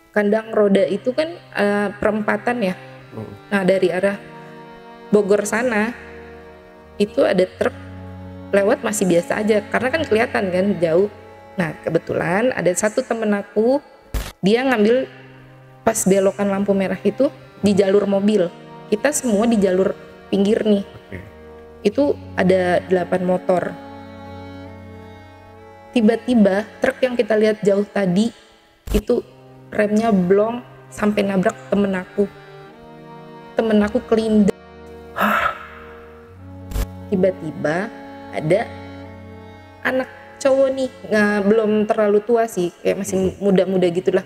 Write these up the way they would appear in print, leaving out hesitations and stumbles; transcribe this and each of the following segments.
kandang roda itu kan perempatan ya. Nah dari arah Bogor sana itu ada truk lewat masih biasa aja karena kan kelihatan kan jauh. Nah kebetulan ada satu temen aku, dia ngambil pas belokan lampu merah itu di jalur mobil. Kita semua di jalur pinggir nih. Itu ada 8 motor. Tiba-tiba truk yang kita lihat jauh tadi itu remnya blong sampai nabrak temen aku. Temen aku kelindes. Tiba-tiba ada anak cowok nih, belum terlalu tua sih, kayak masih muda-muda gitulah.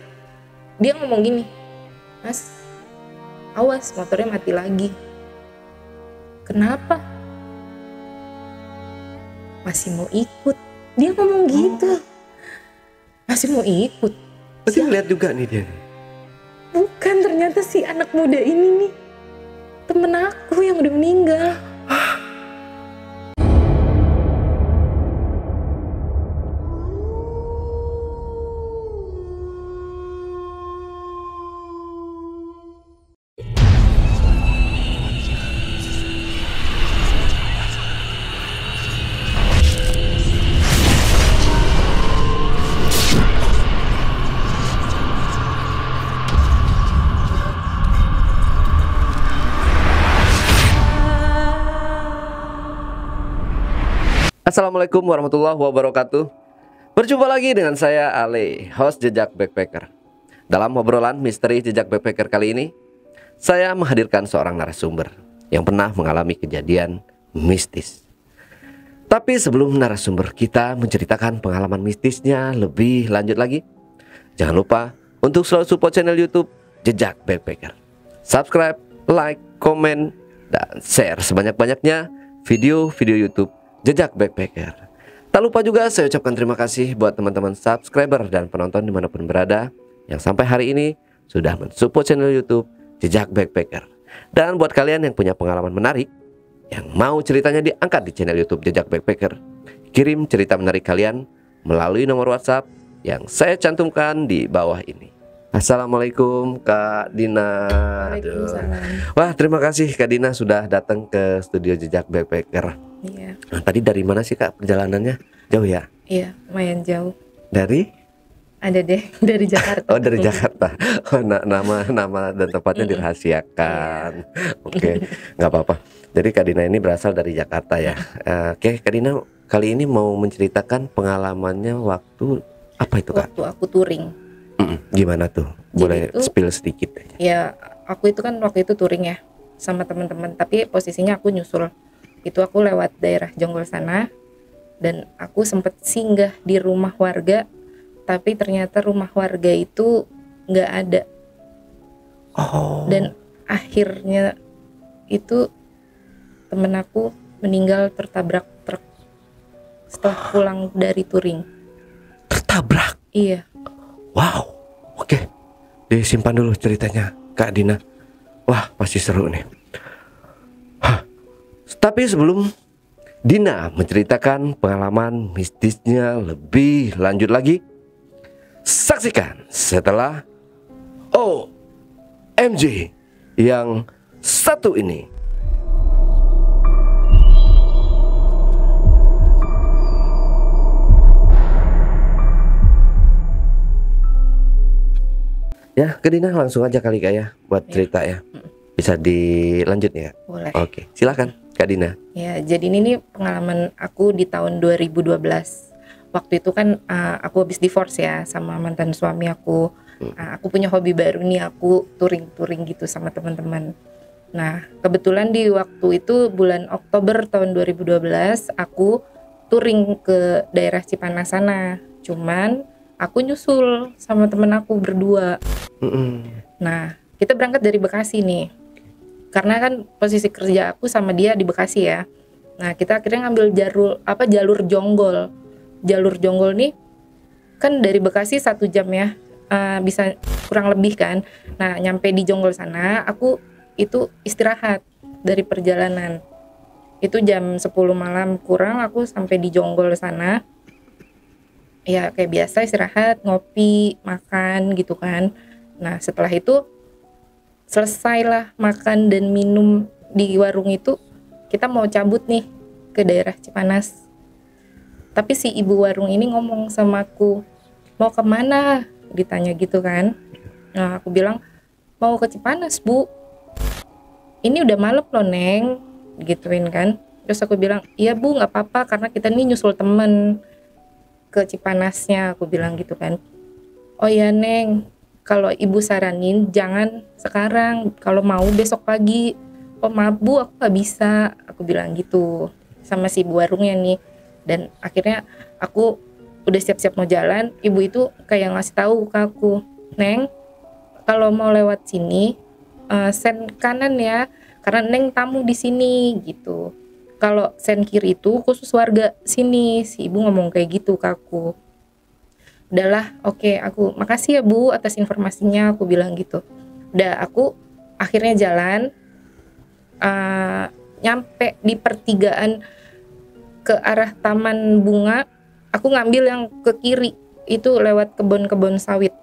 Dia ngomong gini, "Mas, awas motornya mati lagi." "Kenapa?" "Masih mau ikut." Dia ngomong gitu. Masih mau ikut. Berarti ngeliat juga nih dia. Bukan, ternyata si anak muda ini nih temen aku yang udah meninggal. Assalamualaikum warahmatullahi wabarakatuh. Berjumpa lagi dengan saya Ale, host Jejak Backpacker. Dalam obrolan misteri Jejak Backpacker kali ini, saya menghadirkan seorang narasumber yang pernah mengalami kejadian mistis. Tapi sebelum narasumber kita menceritakan pengalaman mistisnya lebih lanjut lagi, jangan lupa untuk selalu support channel YouTube Jejak Backpacker. Subscribe, like, komen, dan share sebanyak-banyaknya video-video YouTube Jejak Backpacker. Tak lupa juga saya ucapkan terima kasih buat teman-teman subscriber dan penonton dimanapun berada yang sampai hari ini sudah mensupport channel YouTube Jejak Backpacker. Dan buat kalian yang punya pengalaman menarik yang mau ceritanya diangkat di channel YouTube Jejak Backpacker, kirim cerita menarik kalian melalui nomor WhatsApp yang saya cantumkan di bawah ini. Assalamualaikum Kak Dina. Waalaikumsalam. Wah, terima kasih Kak Dina sudah datang ke studio Jejak Backpacker. Iya. Nah, tadi dari mana sih Kak perjalanannya? Jauh ya? Iya, lumayan jauh. Dari? Ada deh dari Jakarta. Oh, dari Jakarta. Oh, nama dan tempatnya dirahasiakan. Oke, nggak apa-apa. Jadi Kak Dina ini berasal dari Jakarta ya. Oke, Kak Dina kali ini mau menceritakan pengalamannya waktu apa itu Kak? Waktu aku touring. Gimana tuh? Boleh spill sedikit aja. Ya, aku itu kan waktu itu touring ya sama teman-teman. Tapi posisinya aku nyusul. Itu aku lewat daerah Jonggol sana dan aku sempat singgah di rumah warga, tapi ternyata rumah warga itu nggak ada. Dan akhirnya itu temen aku meninggal tertabrak truk setelah pulang dari touring. Tertabrak? Iya. Wow, oke. Disimpan dulu ceritanya Kak Dina. Wah, pasti seru nih. Tapi sebelum Dina menceritakan pengalaman mistisnya lebih lanjut lagi, saksikan setelah OMG yang satu ini. Ya, ke Dina langsung aja kali Kak ya buat cerita ya. Bisa dilanjut ya? Boleh. Oke, silakan Kak Dina. Ya, jadi ini nih pengalaman aku di tahun 2012. Waktu itu kan aku habis divorce ya sama mantan suami aku. Aku punya hobi baru nih, aku touring gitu sama teman-teman. Nah, kebetulan di waktu itu bulan Oktober tahun 2012 aku touring ke daerah Cipanas sana. Cuman aku nyusul sama temen aku berdua. Nah, kita berangkat dari Bekasi nih. Karena kan posisi kerja aku sama dia di Bekasi ya. Nah, kita akhirnya ngambil jalur Jonggol. Jalur Jonggol nih kan dari Bekasi 1 jam ya, bisa kurang lebih kan. Nah, nyampe di Jonggol sana, aku itu istirahat dari perjalanan. Itu jam 10 malam kurang aku sampai di Jonggol sana. Ya kayak biasa istirahat, ngopi, makan gitu kan. Nah setelah itu selesailah makan dan minum di warung itu, kita mau cabut nih ke daerah Cipanas. Tapi si ibu warung ini ngomong sama aku, mau kemana? Ditanya gitu kan. Nah aku bilang, mau ke Cipanas bu, ini udah malam loh Neng, gituin kan. Terus aku bilang, iya bu gak apa-apa karena kita nih nyusul temen ke Cipanasnya, aku bilang gitu kan. Oh ya Neng, kalau ibu saranin jangan sekarang, kalau mau besok pagi. Oh maaf bu, aku gak bisa, aku bilang gitu sama si ibu warungnya nih. Dan akhirnya aku udah siap-siap mau jalan, ibu itu kayak ngasih tahu ke aku, Neng, kalau mau lewat sini sen kanan ya, karena Neng tamu di sini gitu. Kalau sen kiri itu khusus warga sini, si ibu ngomong kayak gitu ke aku. Udahlah, oke, aku makasih ya bu atas informasinya, aku bilang gitu. Udah, aku akhirnya jalan, nyampe di pertigaan ke arah taman bunga. Aku ngambil yang ke kiri, itu lewat kebun-kebun sawit.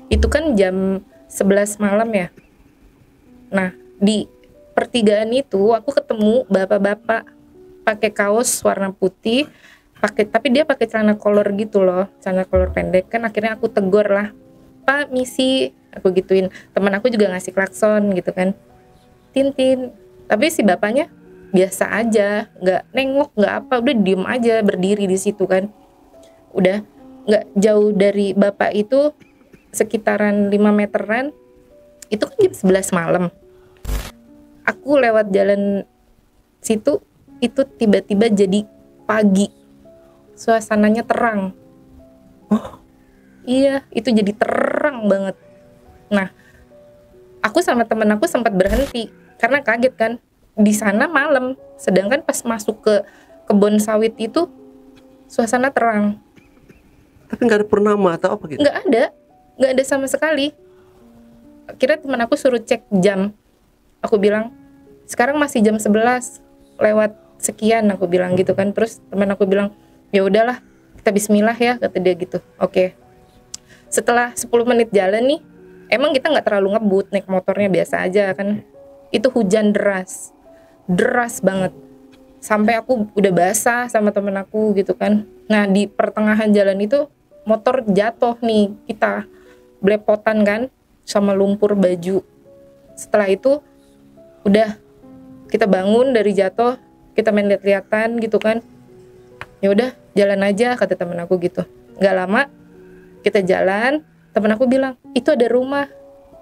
Itu kan jam 11 malam ya. Nah di pertigaan itu aku ketemu bapak-bapak pakai kaos warna putih, tapi dia pakai celana kolor gitu loh, celana kolor pendek kan. Akhirnya aku tegur lah, Pak misi, aku gituin. Teman aku juga ngasih klakson gitu kan, Tintin. Tapi si bapaknya biasa aja, nggak nengok nggak apa, udah diem aja berdiri di situ kan. Udah nggak jauh dari bapak itu sekitaran 5 meteran, itu kan jam 11 malam. Aku lewat jalan situ, itu tiba-tiba jadi pagi, suasananya terang. Oh, Iya, itu jadi terang banget. Nah, aku sama temen aku sempat berhenti karena kaget kan, di sana malam, sedangkan pas masuk ke kebun sawit itu suasana terang. tapi nggak ada purnama atau apa gitu? Nggak ada sama sekali. Akhirnya temen aku suruh cek jam. Aku bilang, sekarang masih jam 11 lewat sekian, aku bilang gitu kan. Terus teman aku bilang, ya udahlah, kita bismillah ya, kata dia gitu. Oke. Setelah 10 menit jalan nih, emang kita nggak terlalu ngebut, naik motornya biasa aja kan. Itu hujan deras banget. Sampai aku udah basah sama temen aku gitu kan. Nah di pertengahan jalan itu motor jatuh nih, kita belepotan kan sama lumpur baju. Setelah itu udah, kita bangun dari jatuh, kita main lihat-lihatan gitu kan. Ya udah jalan aja, kata temen aku gitu. Nggak lama kita jalan, temen aku bilang itu ada rumah,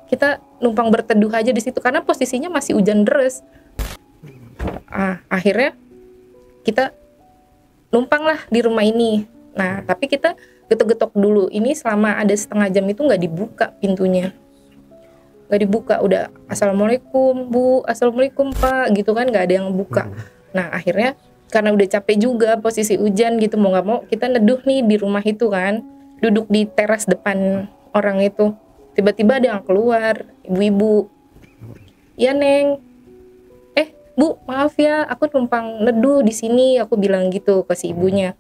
kita numpang berteduh aja di situ karena posisinya masih hujan deras. Akhirnya kita numpang lah di rumah ini. Nah tapi kita getok-getok dulu, ini selama ada setengah jam itu nggak dibuka pintunya, nggak dibuka. Udah assalamualaikum bu, assalamualaikum pak gitu kan, nggak ada yang buka. Nah akhirnya karena udah capek juga posisi hujan gitu, mau nggak mau kita neduh nih di rumah itu kan, duduk di teras depan orang itu. Tiba-tiba ada yang keluar, ibu-ibu, ya Neng, bu maaf ya, aku numpang neduh di sini, aku bilang gitu ke si ibunya.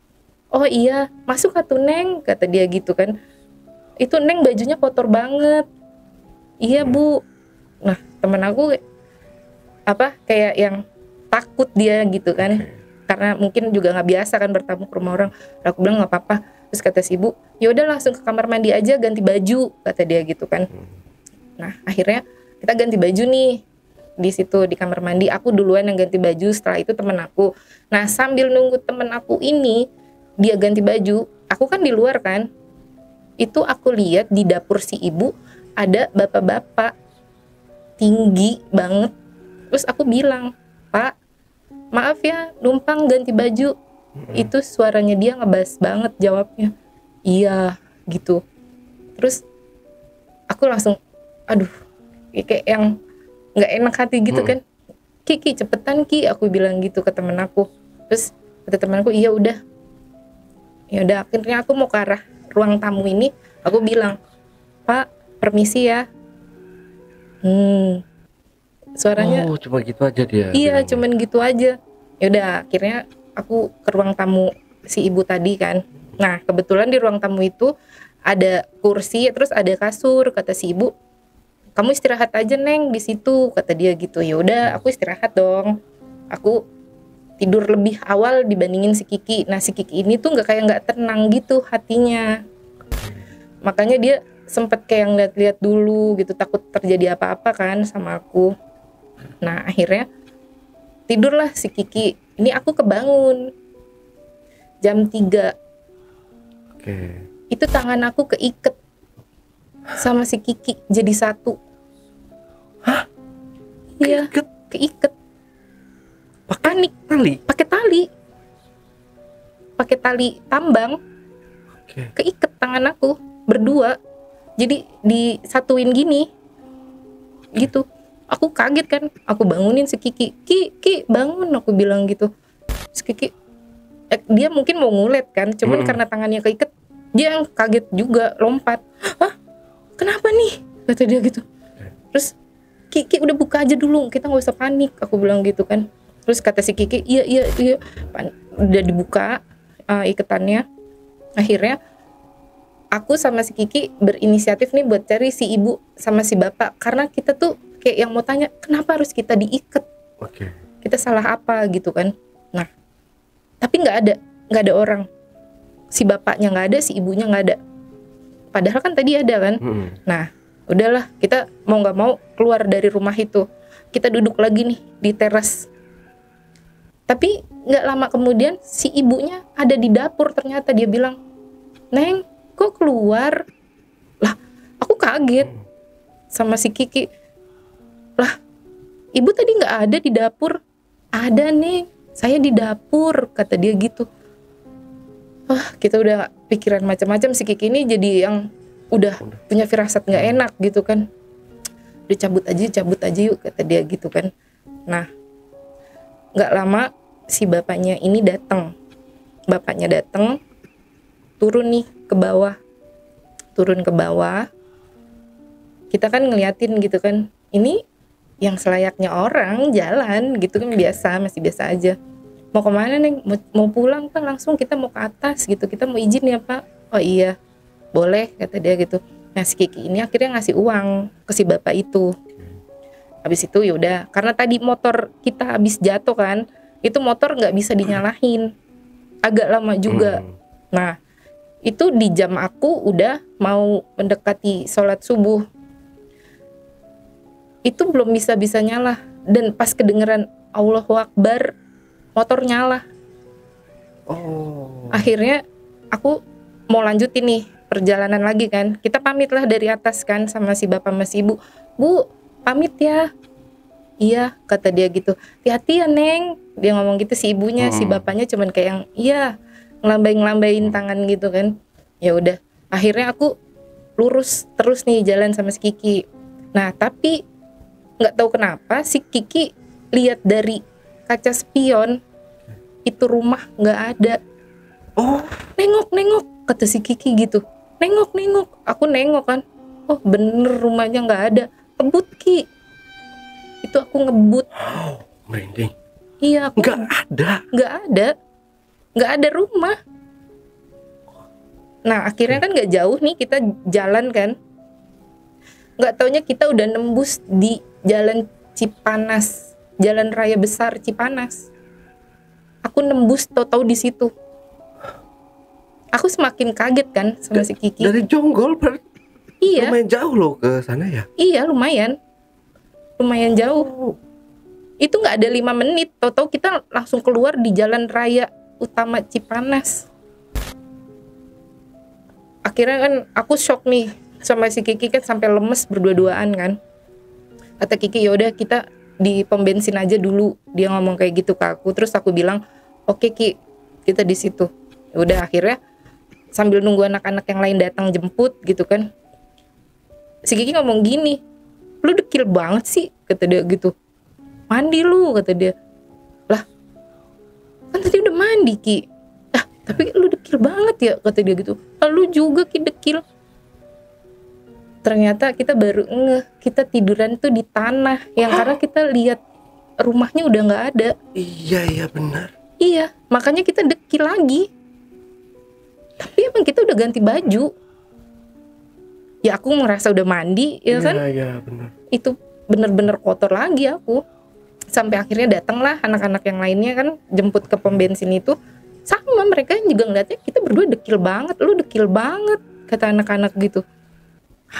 Oh iya, masuk atuh Neng, kata dia gitu kan. Itu Neng bajunya kotor banget. Iya bu. Nah temen aku kayak yang takut dia gitu kan, karena mungkin juga nggak biasa kan bertamu ke rumah orang. Aku bilang nggak apa-apa. Terus kata si ibu, ya udah langsung ke kamar mandi aja, ganti baju, kata dia gitu kan. Nah akhirnya kita ganti baju nih di situ di kamar mandi. Aku duluan yang ganti baju, setelah itu temen aku. Nah sambil nunggu temen aku ini dia ganti baju, aku kan di luar kan, itu aku lihat di dapur si ibu ada bapak-bapak tinggi banget. Terus aku bilang, Pak maaf ya numpang ganti baju. Itu suaranya dia ngebas banget jawabnya, iya gitu. Terus aku langsung aduh, kayak yang nggak enak hati gitu kan. Ki cepetan Ki, aku bilang gitu ke temen aku. Terus kata temen aku, iya udah. Ya udah, akhirnya aku mau ke arah ruang tamu ini, aku bilang, Pak permisi ya. Suaranya cuma gitu aja dia. iya cuman gitu aja. Ya udah, akhirnya aku ke ruang tamu si ibu tadi kan. Nah kebetulan di ruang tamu itu ada kursi terus ada kasur, kata si ibu kamu istirahat aja Neng di situ, kata dia gitu. Ya udah aku istirahat dong, aku tidur lebih awal dibandingin si Kiki. Nah si Kiki ini tuh nggak tenang gitu hatinya, makanya dia sempet kayak ngeliat-liat dulu gitu, takut terjadi apa-apa kan sama aku. Nah akhirnya tidurlah si Kiki. Ini aku kebangun jam 3. Oke. Itu tangan aku keiket sama si Kiki jadi satu. Hah? Iya, keiket. Panik, pakai tali tambang. Oke. Keiket tangan aku berdua, jadi disatuin gini gitu. Aku kaget kan, aku bangunin si Kiki. Ki bangun, aku bilang gitu. Si Kiki dia mungkin mau ngulet kan, cuman karena tangannya keiket dia yang kaget juga, lompat. Hah, kenapa nih, kata dia gitu. Terus Kiki udah buka aja dulu, kita nggak usah panik, aku bilang gitu kan. Terus kata si Kiki iya udah dibuka iketannya. Akhirnya aku sama si Kiki berinisiatif nih buat cari si ibu sama si bapak, karena kita tuh kayak yang mau tanya kenapa harus kita diikat. Oke. Kita salah apa gitu kan. Nah tapi nggak ada orang, si bapaknya nggak ada, si ibunya nggak ada, padahal kan tadi ada kan. Nah udahlah, kita mau nggak mau keluar dari rumah itu, kita duduk lagi nih di teras. Tapi nggak lama kemudian si ibunya ada di dapur, ternyata dia bilang, Neng kok keluar? Lah aku kaget sama si Kiki, lah ibu tadi nggak ada di dapur. Ada Neng, saya di dapur, kata dia gitu. Wah kita udah pikiran macam-macam. Si Kiki ini jadi yang udah punya firasat nggak enak gitu kan. Udah cabut aja yuk, kata dia gitu kan. Nah nggak lama si bapaknya ini datang. Bapaknya datang, turun ke bawah. Kita kan ngeliatin gitu kan, ini yang selayaknya orang jalan gitu kan, masih biasa aja. Mau kemana Neng? Mau pulang Pak, langsung kita mau ke atas gitu, kita mau izin ya Pak. Oh iya boleh, kata dia gitu. Nah si Kiki ini akhirnya ngasih uang ke si bapak itu. Habis itu yaudah, karena tadi motor kita habis jatuh kan, itu motor nggak bisa dinyalain, agak lama juga. Nah itu di jam aku udah mau mendekati sholat subuh, itu belum bisa nyala. Dan pas kedengeran Allahu Akbar, motor nyala. Akhirnya aku mau lanjutin nih perjalanan lagi kan. Kita pamit lah dari atas kan sama si bapak sama si ibu. Bu pamit ya. Iya kata dia gitu. Hati-hati ya Neng, dia ngomong gitu si ibunya. Si bapaknya cuman kayak yang iya, ngelambain tangan gitu kan. Ya udah, akhirnya aku lurus terus nih jalan sama si Kiki. Nah tapi nggak tahu kenapa si Kiki lihat dari kaca spion itu rumah nggak ada. Nengok kata si Kiki gitu. Nengok, aku nengok kan. Oh bener rumahnya nggak ada. Kebut Ki, itu aku ngebut. Merinding. Iya aku nggak ada rumah. Nah akhirnya kan nggak jauh nih kita jalan kan, nggak taunya kita udah nembus di jalan Cipanas, jalan raya besar Cipanas. Aku nembus, tahu di situ. Aku semakin kaget kan sama si Kiki. Dari Jonggol iya, lumayan jauh loh ke sana ya. Iya lumayan jauh. Itu nggak ada 5 menit, tahu kita langsung keluar di jalan raya utama Cipanas. Akhirnya kan aku shock nih sama si Kiki kan, sampai lemes berdua-duaan kan. Kata Kiki yaudah kita di pom bensin aja dulu, dia ngomong kayak gitu ke aku. Terus aku bilang oke Ki, kita di situ. Udah akhirnya sambil nunggu anak-anak yang lain datang jemput gitu kan, si Kiki ngomong gini, lu dekil banget sih, kata dia gitu. Mandi lu, kata dia. Lah kan tadi udah mandi Ki. Tapi lu dekil banget ya, kata dia gitu. Lu juga Ki dekil. Ternyata kita baru ngeh, kita tiduran tuh di tanah, yang karena kita lihat rumahnya udah nggak ada. Iya benar. Iya makanya kita dekil lagi. Tapi emang kita udah ganti baju. Ya aku merasa udah mandi ya kan. Iya benar. Itu bener-bener kotor lagi aku. Sampai akhirnya datanglah anak-anak yang lainnya kan, jemput ke pom bensin itu. Sama mereka juga ngeliatnya kita berdua dekil banget, lu dekil banget, kata anak-anak gitu.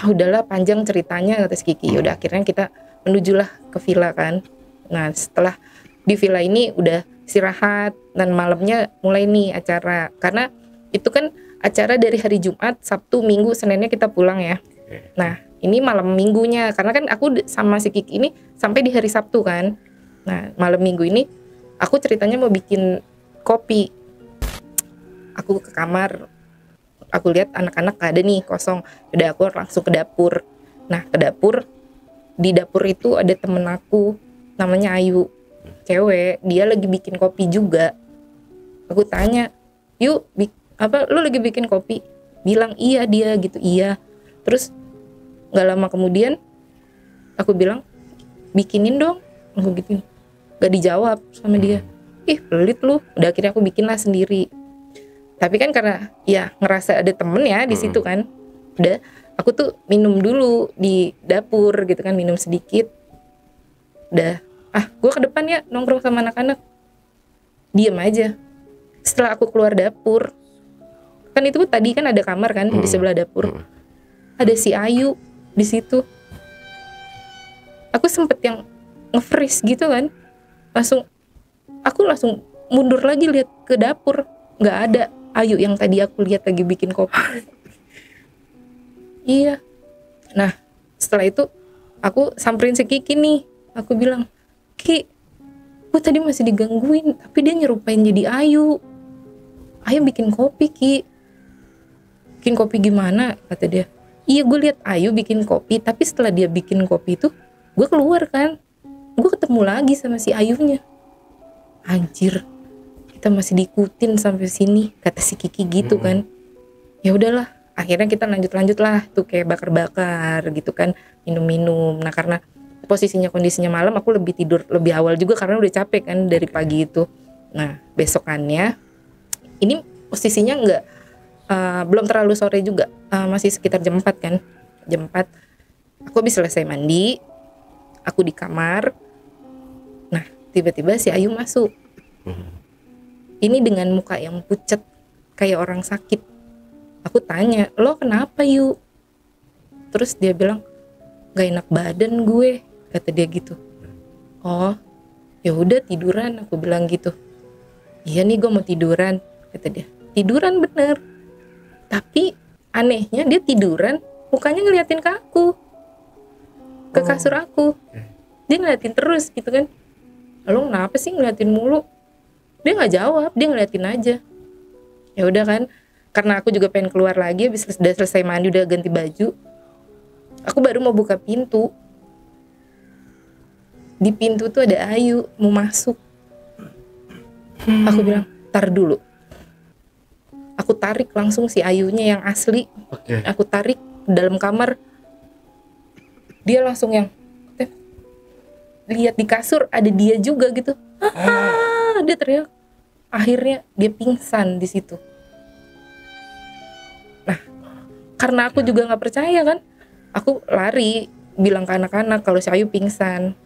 Udahlah panjang ceritanya kata si Kiki. Udah akhirnya kita menujulah ke villa kan. Nah setelah di villa ini udah istirahat dan malamnya mulai nih acara. Karena itu kan acara dari hari Jumat, Sabtu, Minggu, Seninnya kita pulang ya. Nah ini malam minggunya, karena kan aku sama si Kiki ini sampai di hari Sabtu kan. Nah malam minggu ini aku ceritanya mau bikin kopi. Aku ke kamar, aku lihat anak-anak gak ada nih, kosong. Udah aku langsung ke dapur. Nah ke dapur, di dapur itu ada temen aku namanya Ayu, cewek, dia lagi bikin kopi juga. Aku tanya, yuk lu lagi bikin kopi? Bilang iya dia gitu. Iya. Terus gak lama kemudian aku bilang, bikinin dong. Aku gituin, gak dijawab sama dia. Ih pelit lu. Udah akhirnya aku bikin lah sendiri. Tapi kan karena ya ngerasa ada temen ya di situ kan, udah aku tuh minum dulu di dapur gitu kan, minum sedikit. Udah, gue ke depan ya nongkrong sama anak-anak. Diem aja. Setelah aku keluar dapur, kan itu tadi kan ada kamar kan di sebelah dapur, ada si Ayu di situ. Aku sempet yang nge-freeze gitu kan, aku langsung mundur lagi lihat ke dapur, nggak ada Ayu yang tadi aku lihat lagi bikin kopi. Iya. Nah setelah itu aku samperin si Kiki nih, aku bilang, Ki, gue tadi masih digangguin tapi dia nyerupain jadi Ayu. Ayu bikin kopi, Ki. Bikin kopi gimana, kata dia. Iya gue lihat Ayu bikin kopi, tapi setelah dia bikin kopi itu gue keluar kan, gue ketemu lagi sama si Ayunya. Anjir, kita masih diikutin sampai sini, kata si Kiki gitu kan. Ya udahlah, akhirnya kita lanjut lah tuh kayak bakar-bakar gitu kan, minum-minum. Nah karena posisinya kondisinya malam, aku lebih tidur lebih awal juga karena udah capek kan dari pagi itu. Nah besokannya ini posisinya belum terlalu sore juga, masih sekitar jam 4 kan. Jam 4 aku habis selesai mandi, aku di kamar. Nah tiba-tiba si Ayu masuk. Ini dengan muka yang pucat kayak orang sakit. Aku tanya, lo kenapa Yu? Terus dia bilang, gak enak badan gue, kata dia gitu. Oh ya udah tiduran, aku bilang gitu. Iya nih gue mau tiduran, kata dia. Tiduran bener. Tapi anehnya dia tiduran, mukanya ngeliatin ke aku, ke kasur aku. Dia ngeliatin terus gitu kan. Lo kenapa sih ngeliatin mulu? Dia nggak jawab, dia ngeliatin aja. Ya udah kan, karena aku juga pengen keluar lagi, habis udah selesai mandi, udah ganti baju, aku baru mau buka pintu. Di pintu tuh ada Ayu mau masuk. Aku bilang, tar dulu. Aku tarik langsung si Ayunya yang asli. Aku tarik ke dalam kamar. Dia langsung yang lihat di kasur ada dia juga gitu. Dia teriak. Akhirnya dia pingsan di situ. Nah, karena aku juga nggak percaya kan, aku lari bilang ke anak-anak kalau si Ayu pingsan.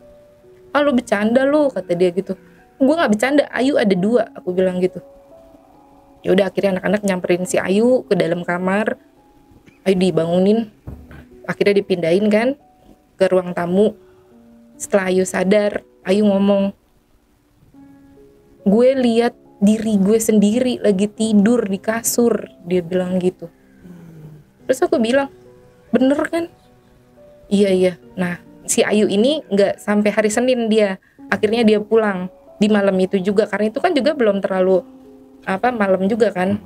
Lu bercanda lu, kata dia gitu. Gue nggak bercanda, Ayu ada 2, aku bilang gitu. Ya udah akhirnya anak-anak nyamperin si Ayu ke dalam kamar. Ayu dibangunin, akhirnya dipindahin kan ke ruang tamu. Setelah Ayu sadar, Ayu ngomong, gue lihat diri gue sendiri lagi tidur di kasur, dia bilang gitu. Terus aku bilang, bener kan? Iya. Nah si Ayu ini nggak sampai hari Senin dia, akhirnya dia pulang di malam itu juga, karena itu kan juga belum terlalu malam juga kan.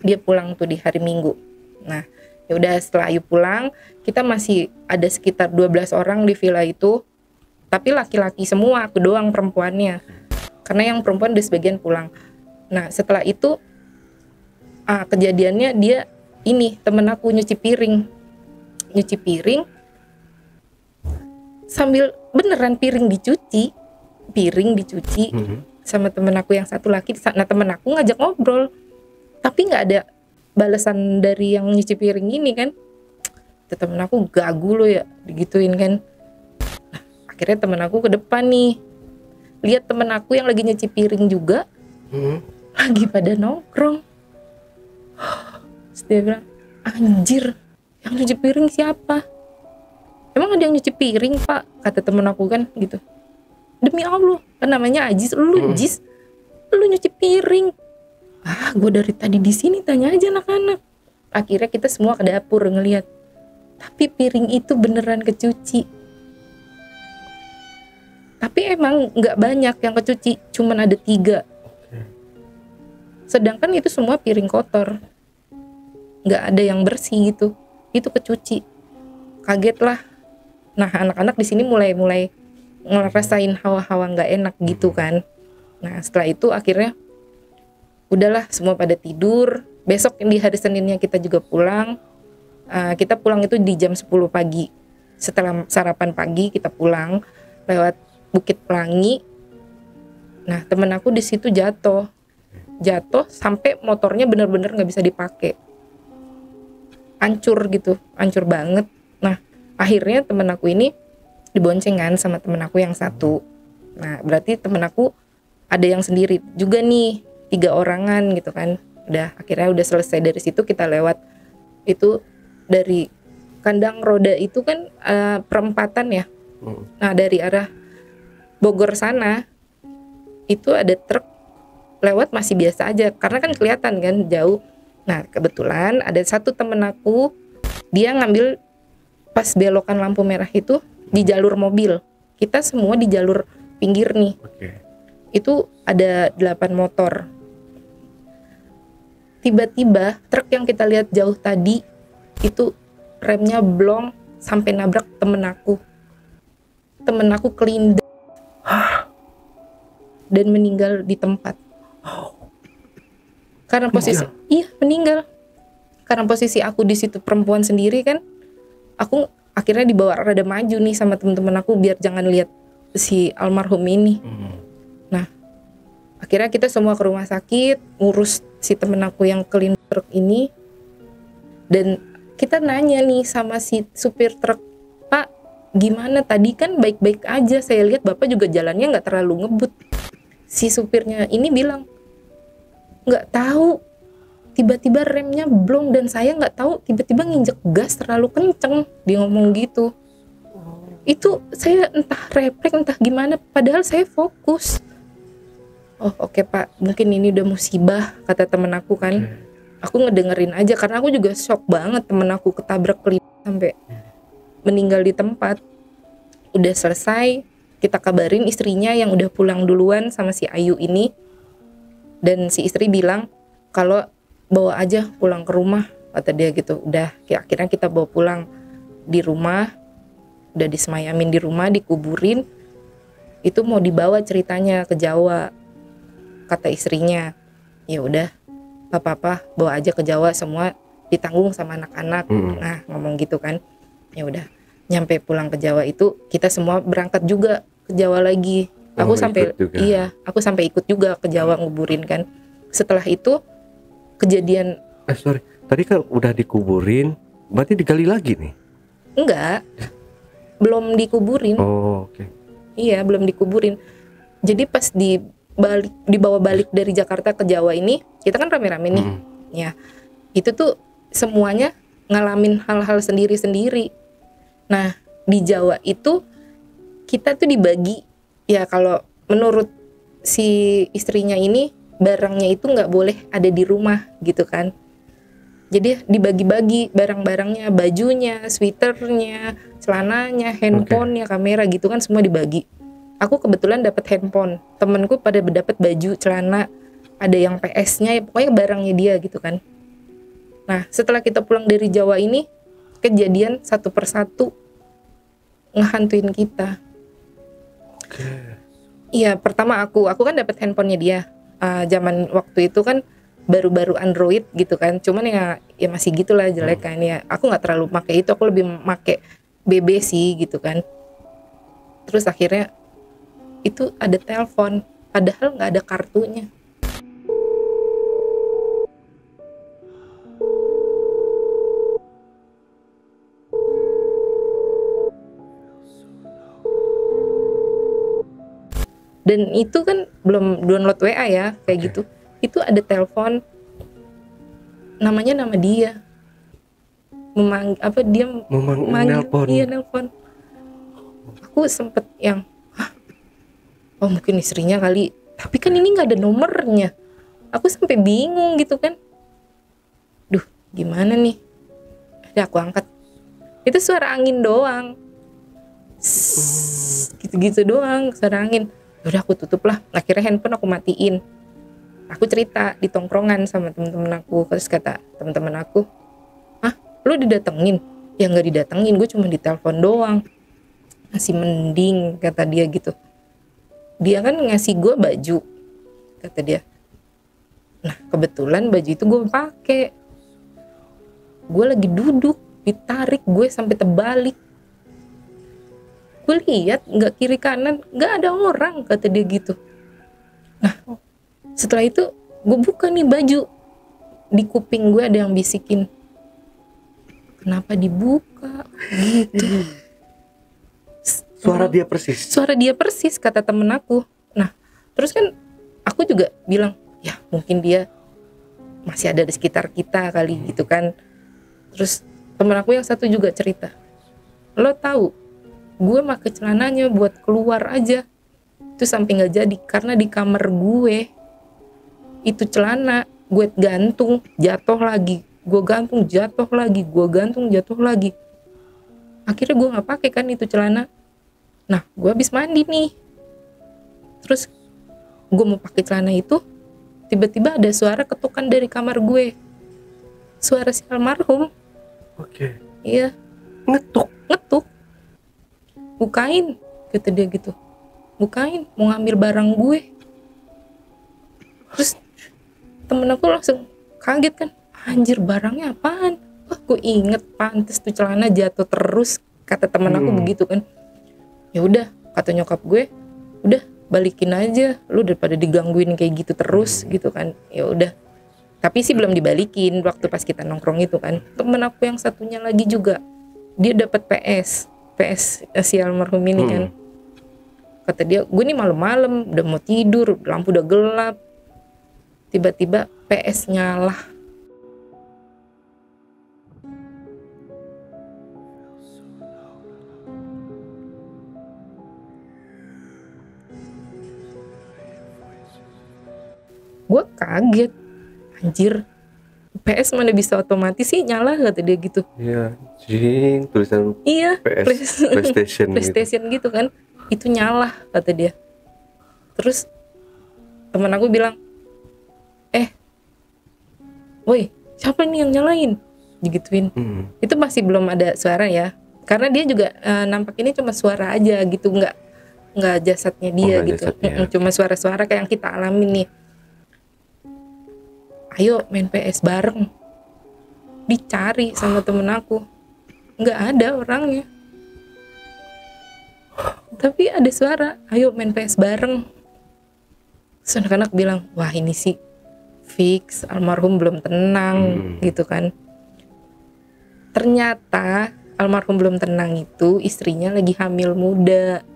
Dia pulang tuh di hari Minggu. Nah ya udah setelah Ayu pulang, kita masih ada sekitar 12 orang di villa itu, tapi laki-laki semua, aku doang perempuannya. Karena yang perempuan udah sebagian pulang. Nah setelah itu kejadiannya dia ini, temen aku nyuci piring sambil beneran piring dicuci sama temen aku yang satu laki. Nah temen aku ngajak ngobrol, tapi nggak ada balasan dari yang nyuci piring ini kan. kata temen aku, gagu lo ya, digituin kan. Nah, akhirnya temen aku ke depan nih, lihat temen aku yang lagi nyuci piring juga lagi pada nongkrong. Terus dia bilang, anjir, yang nyuci piring siapa? Emang ada yang nyuci piring pak? Kata temen aku kan gitu. Demi Allah, kan namanya Ajis, lu Jis, lu nyuci piring. Ah, gue dari tadi di sini, tanya aja anak-anak. Akhirnya kita semua ke dapur ngeliat, tapi piring itu beneran kecuci. Tapi emang nggak banyak yang kecuci, cuman ada 3. Sedangkan itu semua piring kotor, nggak ada yang bersih gitu. Itu kecuci. Kaget lah. Nah, anak-anak di sini mulai ngerasain hawa-hawa nggak enak gitu kan. Nah, setelah itu akhirnya udahlah, semua pada tidur. Besok di hari Seninnya kita juga pulang. Kita pulang itu di jam 10 pagi. Setelah sarapan pagi kita pulang lewat Bukit Pelangi. Nah, temen aku di situ jatuh sampai motornya benar-benar nggak bisa dipakai, hancur gitu, hancur banget. Nah, akhirnya temen aku ini diboncengan sama temen aku yang satu. Nah, berarti temen aku ada yang sendiri juga nih, 3 orangan gitu kan. Akhirnya udah selesai dari situ, kita lewat itu dari kandang roda itu kan perempatan ya. Nah, dari arah Bogor sana itu ada truk lewat masih biasa aja karena kan kelihatan kan jauh. Nah, kebetulan ada satu temen aku, dia ngambil pas belokan lampu merah itu di jalur mobil. Kita semua di jalur pinggir nih. Itu ada 8 motor. Tiba-tiba truk yang kita lihat jauh tadi itu remnya blong sampai nabrak temen aku. Temen aku kelindes dan meninggal di tempat. Karena posisi meninggal. Karena posisi aku di situ perempuan sendiri kan, aku akhirnya dibawa rada maju nih sama teman-teman aku biar jangan lihat si almarhum ini. Nah, akhirnya kita semua ke rumah sakit ngurus si temen aku yang kelindes truk ini. Dan kita nanya nih sama si supir truk, Pak, gimana tadi kan baik-baik aja, saya lihat Bapak juga jalannya nggak terlalu ngebut. Si supirnya ini bilang, nggak tahu, tiba-tiba remnya blong dan saya nggak tahu tiba-tiba nginjek gas terlalu kenceng. Dia ngomong gitu. Itu saya entah refleks entah gimana, padahal saya fokus. Oh oke Pak, mungkin ini udah musibah, kata temen aku kan. Aku ngedengerin aja karena aku juga shock banget, temen aku ketabrak sampai meninggal di tempat. Udah selesai, kita kabarin istrinya yang udah pulang duluan sama si Ayu ini. Dan si istri bilang kalau bawa aja pulang ke rumah, kata dia gitu. Udah, akhirnya kita bawa pulang di rumah, udah disemayamin di rumah, dikuburin. Itu mau dibawa ceritanya ke Jawa, kata istrinya. Ya udah, gak apa-apa, bawa aja ke Jawa, semua ditanggung sama anak-anak. Nah, ngomong gitu kan. Ya udah, nyampe pulang ke Jawa itu kita semua berangkat juga ke Jawa lagi. Aku sampai ikut juga ke Jawa nguburin kan. Setelah itu kejadian tadi kan udah dikuburin, berarti digali lagi nih? Enggak, belum dikuburin. Iya, belum dikuburin. Jadi pas dibawa balik dari Jakarta ke Jawa ini, kita kan rame-rame nih. Ya, itu tuh semuanya ngalamin hal-hal sendiri-sendiri. Nah, di Jawa itu kita tuh dibagi, ya kalau menurut si istrinya ini, barangnya itu nggak boleh ada di rumah gitu kan. Jadi dibagi-bagi barang-barangnya, bajunya, sweaternya, celananya, handphonenya, kamera gitu kan semua dibagi. Aku kebetulan dapat handphone, temenku pada dapat baju, celana, ada yang PS-nya, ya pokoknya barangnya dia gitu kan. Nah, setelah kita pulang dari Jawa ini, kejadian satu persatu ngehantuin kita. Iya, pertama aku kan dapat handphonenya dia. Zaman waktu itu kan baru-baru Android gitu kan, cuman ya masih gitulah jelek kan ya. Aku nggak terlalu pakai itu, aku lebih pakai BB sih gitu kan. Terus akhirnya itu ada telepon, padahal nggak ada kartunya. Dan itu kan belum download WA ya kayak gitu. Itu ada telepon namanya nama dia. Dia manggil, nelpon. iya nelpon. Aku sempet yang oh mungkin istrinya kali, tapi kan ini nggak ada nomornya. Aku sampai bingung gitu kan. Duh, gimana nih? Ada aku angkat. Itu suara angin doang. Gitu-gitu doang suara angin. Udah aku tutup lah. Akhirnya handphone aku matiin. Aku cerita di tongkrongan sama teman-teman aku. Terus kata teman-teman aku, "Ah, lu didatengin?" Ya nggak didatengin, gue cuma ditelepon doang. Masih mending kata dia gitu. Dia kan ngasih gue baju, kata dia. Nah kebetulan baju itu gue pakai. Gue lagi duduk, ditarik gue sampai terbalik. Gue lihat nggak kiri kanan, nggak ada orang, kata dia gitu. Nah setelah itu gue buka nih baju, di kuping gue ada yang bisikin, kenapa dibuka gitu. Suara dia persis. Suara dia persis kata temen aku. Nah terus kan aku juga bilang ya mungkin dia masih ada di sekitar kita kali gitu kan. Terus temen aku yang satu juga cerita, lo tahu gue pakai celananya buat keluar aja itu sampai nggak jadi karena di kamar gue itu celana gue gantung jatuh lagi, gue gantung jatuh lagi, gue gantung jatuh lagi. Akhirnya gue nggak pakai kan itu celana. Nah gue habis mandi nih, terus gue mau pakai celana itu, tiba-tiba ada suara ketukan dari kamar gue, suara si almarhum. Oke. Iya, ngetuk, bukain, kata dia gitu, bukain, mau ngambil barang gue. Terus temen aku langsung kaget kan, anjir barangnya apaan? Wah gue inget pantes tuh celana jatuh terus, kata temen aku begitu kan. Ya udah, kata nyokap gue, udah balikin aja, lu daripada digangguin kayak gitu terus gitu kan. Ya udah, tapi sih belum dibalikin waktu pas kita nongkrong itu kan. Temen aku yang satunya lagi juga, dia dapat PS si almarhum ini kan. Kata dia, gue nih malam-malam udah mau tidur, lampu udah gelap, tiba-tiba PS nyala. Gue kaget, anjir, PS mana bisa otomatis sih nyala, kata dia gitu. Iya, jing, tulisan Iya, PlayStation PlayStation gitu kan, itu nyala, kata dia. Terus teman aku bilang, woi siapa nih yang nyalain, digituin. Itu masih belum ada suara ya, karena dia juga nampak ini cuma suara aja gitu, nggak jasadnya dia gitu. Jasadnya. Cuma suara-suara kayak yang kita alamin nih. Ayo main PS bareng, dicari sama temen aku, nggak ada orangnya, tapi ada suara, ayo main PS bareng. Terus anak-anak bilang, wah ini sih fix almarhum belum tenang gitu kan. Ternyata almarhum belum tenang itu istrinya lagi hamil muda.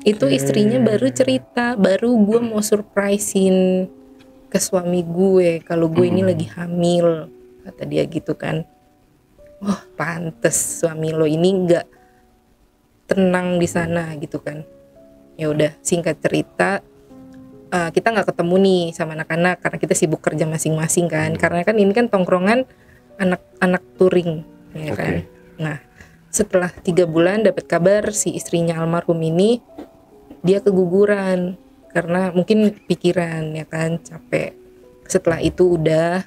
Itu istrinya baru cerita, baru gue mau surprisein ke suami gue kalau gue ini lagi hamil, kata dia gitu kan. Wah pantes suami lo ini nggak tenang di sana gitu kan. Ya udah, singkat cerita, kita nggak ketemu nih sama anak-anak karena kita sibuk kerja masing-masing kan. Karena kan ini kan tongkrongan anak-anak touring, ya kan. Nah setelah 3 bulan dapat kabar si istrinya almarhum ini dia keguguran karena mungkin pikiran ya kan, capek. Setelah itu udah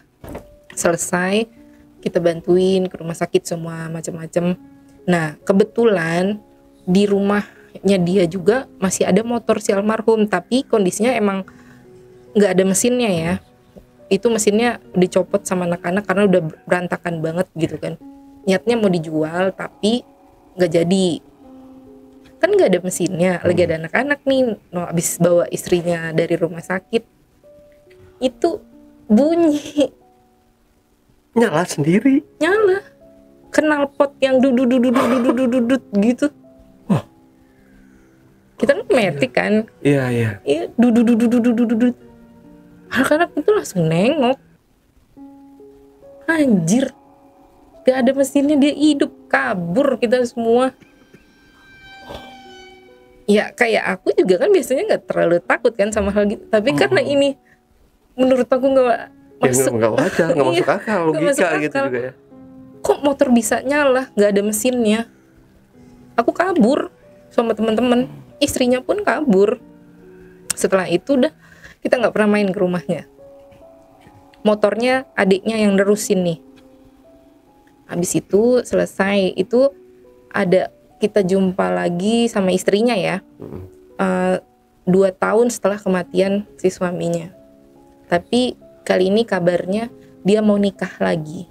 selesai, kita bantuin ke rumah sakit semua macam-macam. Nah kebetulan di rumahnya dia juga masih ada motor si almarhum, tapi kondisinya emang nggak ada mesinnya ya. Itu mesinnya dicopot sama anak-anak karena udah berantakan banget gitu kan. Niatnya mau dijual tapi nggak jadi, kan nggak ada mesinnya, lagi ada anak-anak nih, abis bawa istrinya dari rumah sakit, itu bunyi nyala sendiri, nyala knalpot yang dudut gitu. Kita kan metik kan. Iya. Iya, dudu. Anak-anak itu langsung nengok. Anjir, gak ada mesinnya, dia hidup, kabur kita semua. Ya kayak aku juga kan biasanya gak terlalu takut kan sama hal gitu. Tapi karena ini menurut aku gak masuk, Nggak wajar, nggak masuk akal, nggak masuk logika gitu akal. juga ya. Kok motor bisa nyala, gak ada mesinnya. Aku kabur sama teman-teman, istrinya pun kabur. Setelah itu udah kita gak pernah main ke rumahnya. Motornya adiknya yang nerusin nih. Habis itu selesai, itu ada kita jumpa lagi sama istrinya ya. 2 tahun setelah kematian si suaminya. Tapi kali ini kabarnya dia mau nikah lagi.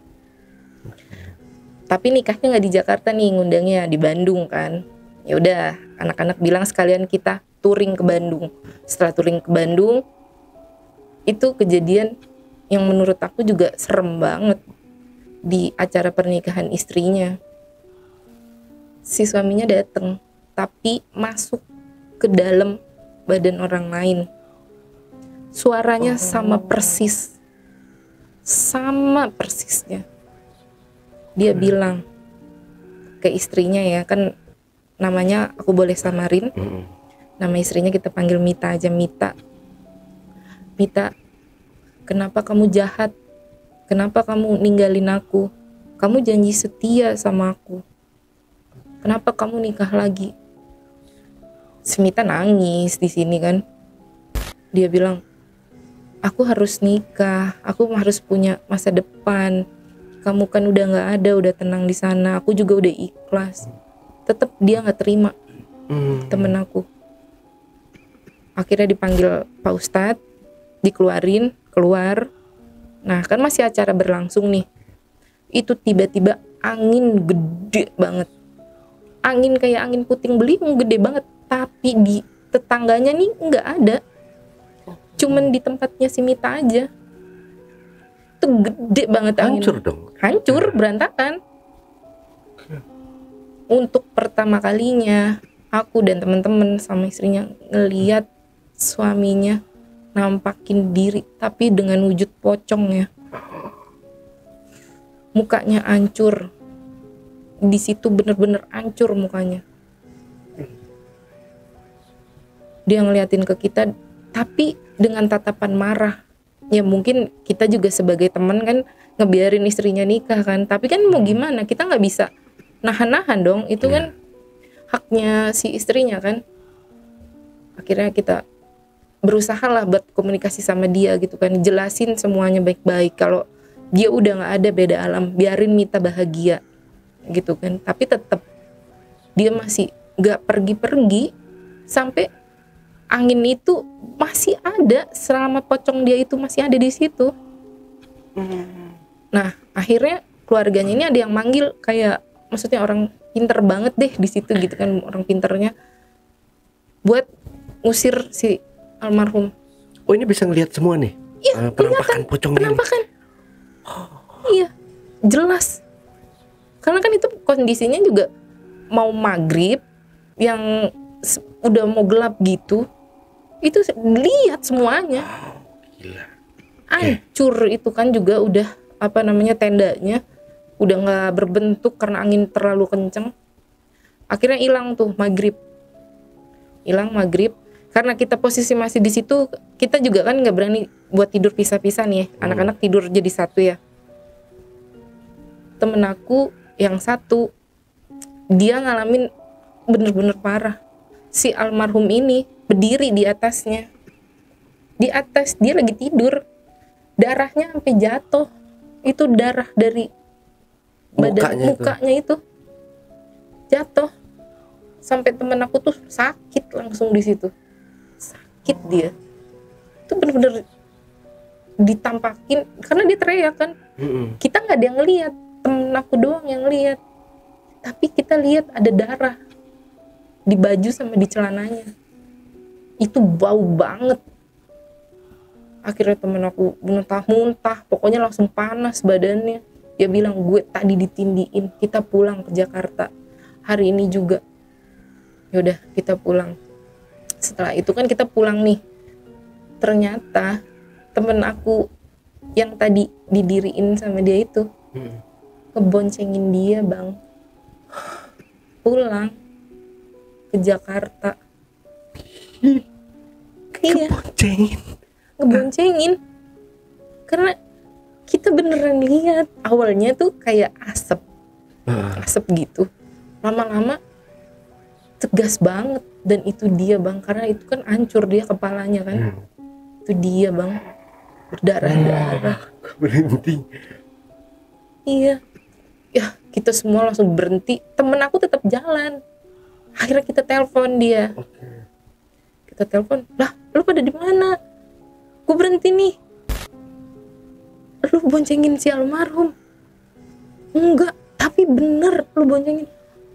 Tapi nikahnya nggak di Jakarta nih, ngundangnya di Bandung kan. Ya udah, anak-anak bilang sekalian kita touring ke Bandung. Setelah touring ke Bandung, itu kejadian yang menurut aku juga serem banget di acara pernikahan istrinya. Si suaminya datang, tapi masuk ke dalam badan orang lain. Suaranya sama persisnya. Dia bilang ke istrinya ya, kan namanya aku boleh samarin. Nama istrinya kita panggil Mita aja, Mita. Mita, kenapa kamu jahat? Kenapa kamu ninggalin aku? Kamu janji setia sama aku. Kenapa kamu nikah lagi? Si Mita nangis di sini kan. Dia bilang, aku harus nikah, aku harus punya masa depan. Kamu kan udah nggak ada, udah tenang di sana. Aku juga udah ikhlas. Tetap dia nggak terima temen aku. Akhirnya dipanggil Pak Ustadz, dikeluarin, keluar. Nah kan masih acara berlangsung nih. Itu tiba-tiba angin gede banget. Angin kayak angin puting beliung, gede banget. Tapi di tetangganya nih nggak ada. Cuman di tempatnya si Mita aja. Itu gede banget angin. Hancur dong. Hancur, berantakan. Untuk pertama kalinya aku dan teman-teman sama istrinya ngeliat suaminya nampakin diri, tapi dengan wujud pocong ya. Mukanya hancur. Di situ bener-bener hancur mukanya. Dia ngeliatin ke kita, tapi dengan tatapan marah. Ya mungkin kita juga sebagai teman kan ngebiarin istrinya nikah kan. Tapi kan mau gimana, kita nggak bisa nahan-nahan dong. Itu kan haknya si istrinya kan. Akhirnya kita berusaha lah buat komunikasi sama dia gitu kan, jelasin semuanya baik-baik. Kalau dia udah nggak ada, beda alam, biarin Mita bahagia gitu kan. Tapi tetap dia masih nggak pergi-pergi sampai angin itu masih ada, selama pocong dia itu masih ada di situ. Nah akhirnya keluarganya ini ada yang manggil, kayak maksudnya orang pinter banget deh di situ gitu kan, orang pinternya buat ngusir si almarhum. Oh ini bisa ngelihat semua nih? Iya, penampakan pocongnya. Penampakan. Iya, jelas. Karena kan itu kondisinya juga mau maghrib, yang udah mau gelap gitu. Itu lihat semuanya. Gila. Hancur itu kan juga udah tendanya udah nggak berbentuk karena angin terlalu kenceng. Akhirnya hilang tuh maghrib. Karena kita posisi masih di situ, kita juga kan nggak berani buat tidur pisah-pisah nih. Anak-anak tidur jadi satu ya. Temen aku yang satu, dia ngalamin bener-bener parah. Si almarhum ini berdiri di atasnya. Di atas dia lagi tidur. Darahnya sampai jatuh. Itu darah dari badan mukanya itu jatuh. Sampai temen aku tuh sakit langsung di situ. Sakit dia. Itu bener-bener ditampakin karena dia teriak kan. Kita nggak ada yang ngeliat, temen aku doang yang lihat. Tapi kita lihat ada darah di baju sama di celananya. Itu bau banget. Akhirnya temen aku muntah-muntah, pokoknya langsung panas badannya. Dia bilang, gue tadi ditindiin, kita pulang ke Jakarta hari ini juga. Yaudah kita pulang. Setelah itu kan kita pulang nih, ternyata temen aku yang tadi didiriin sama dia itu keboncengin dia bang, pulang ke Jakarta. Iya, ngeboncengin karena kita beneran lihat awalnya tuh kayak asap gitu, lama-lama tegas banget, dan itu dia bang, karena itu kan hancur dia kepalanya kan. Itu dia bang, berdarah-darah. Berhenti. Iya, ya kita semua langsung berhenti, temen aku tetap jalan. Akhirnya kita telepon dia. Kita telepon, lah lu pada di mana? Gue berhenti nih. Lu boncengin si almarhum? Enggak, tapi bener lu boncengin.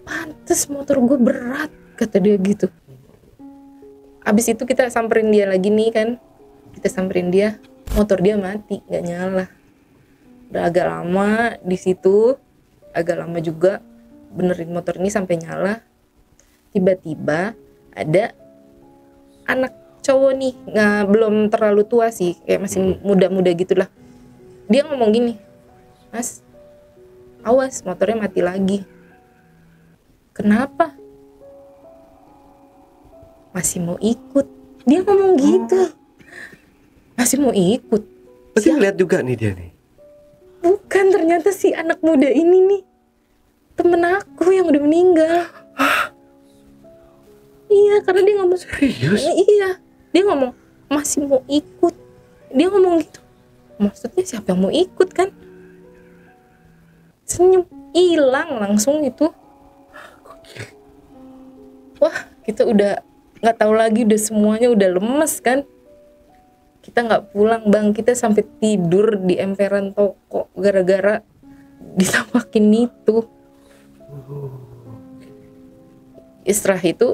Pantes motor gue berat, kata dia gitu. Abis itu kita samperin dia lagi nih kan. Kita samperin dia, motor dia mati, nggak nyala. Udah agak lama di situ, agak lama juga benerin motor ini sampai nyala. Tiba-tiba ada anak cowok nih, belum terlalu tua sih, kayak masih muda-muda gitulah. Dia ngomong gini, Mas, awas motornya mati lagi. Kenapa? Masih mau ikut. Dia ngomong gitu. Masih mau ikut. Masih lihat juga nih dia nih. Bukan, ternyata si anak muda ini nih temen aku yang udah meninggal. Iya, karena dia ngomong serius. Iya, dia ngomong masih mau ikut. Dia ngomong gitu. Maksudnya siapa yang mau ikut kan? Senyum, hilang langsung itu. Wah, kita udah nggak tahu lagi, udah semuanya udah lemes kan. Kita nggak pulang bang, kita sampai tidur di emperan toko gara-gara ditampakin itu. Setelah itu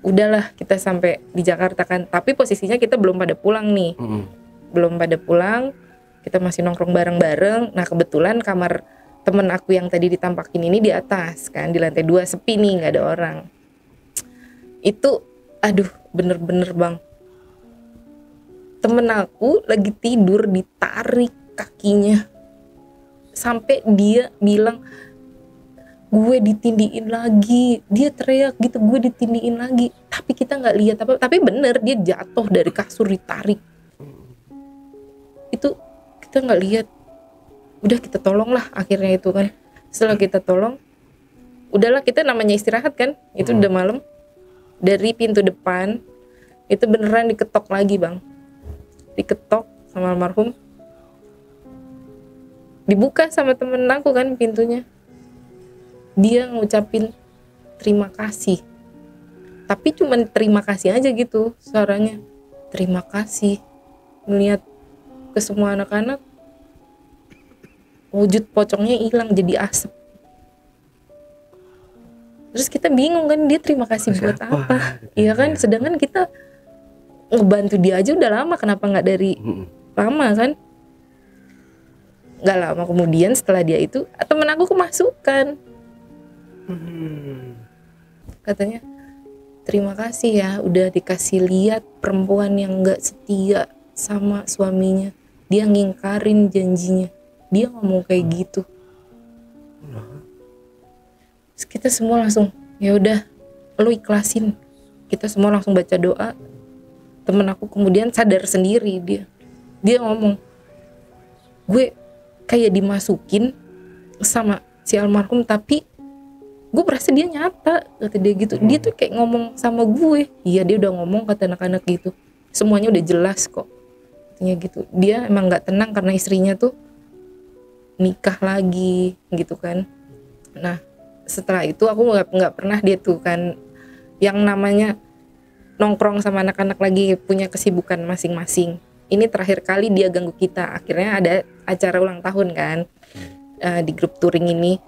udahlah, kita sampai di Jakarta kan, tapi posisinya kita belum pada pulang nih. Belum pada pulang, kita masih nongkrong bareng-bareng. Nah kebetulan kamar temen aku yang tadi ditampakin ini di atas kan, di lantai 2 sepi nih, nggak ada orang. Itu aduh bener-bener bang, temen aku lagi tidur ditarik kakinya sampai dia bilang gue ditindiin lagi. Dia teriak gitu, gue ditindiin lagi, tapi kita nggak lihat apa. Tapi bener dia jatuh dari kasur ditarik. Itu kita nggak lihat. Udah kita tolong lah akhirnya itu kan. Setelah kita tolong, udahlah, kita namanya istirahat kan, itu udah malam. Dari pintu depan itu beneran diketok lagi bang, diketok sama almarhum. Dibuka sama temen aku kan pintunya. Dia ngucapin terima kasih, tapi cuman terima kasih aja gitu suaranya. Terima kasih. Ngeliat ke semua anak-anak, wujud pocongnya hilang jadi asap. Terus kita bingung kan, dia terima kasih buat apa? Iya kan, sedangkan kita ngebantu dia aja udah lama, kenapa nggak dari lama kan? Nggak lama kemudian setelah dia itu, temen aku kemasukan. Katanya, terima kasih ya udah dikasih lihat perempuan yang nggak setia sama suaminya. Dia ngingkarin janjinya. Dia ngomong kayak gitu. Terus kita semua langsung, ya udah, lu ikhlasin. Kita semua langsung baca doa. Temen aku kemudian sadar sendiri, dia ngomong, gue kayak dimasukin sama si almarhum, tapi gue berasa dia nyata, kata dia gitu. Dia tuh kayak ngomong sama gue. Iya, dia udah ngomong, kata anak-anak gitu. Semuanya udah jelas kok, katanya gitu. Dia emang nggak tenang karena istrinya tuh nikah lagi gitu kan. Nah setelah itu aku nggak pernah dia tuh kan yang namanya nongkrong sama anak-anak lagi punya kesibukan masing-masing. Ini terakhir kali dia ganggu kita. Akhirnya ada acara ulang tahun kan, di grup touring ini.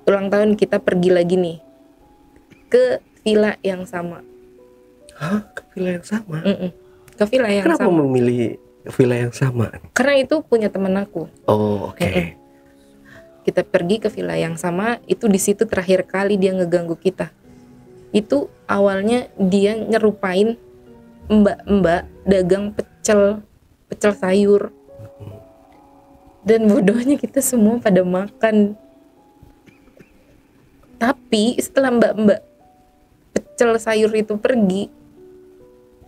Ulang tahun kita pergi lagi nih ke villa yang sama. Hah? Ke villa yang sama? Ke villa yang Kenapa sama. Kenapa memilih villa yang sama? Karena itu punya temen aku. Oh, oke. Kita pergi ke villa yang sama, itu di situ terakhir kali dia ngeganggu kita. Itu awalnya dia nyerupain mbak-mbak dagang pecel sayur. Dan bodohnya kita semua pada makan. Tapi setelah mbak-mbak pecel sayur itu pergi,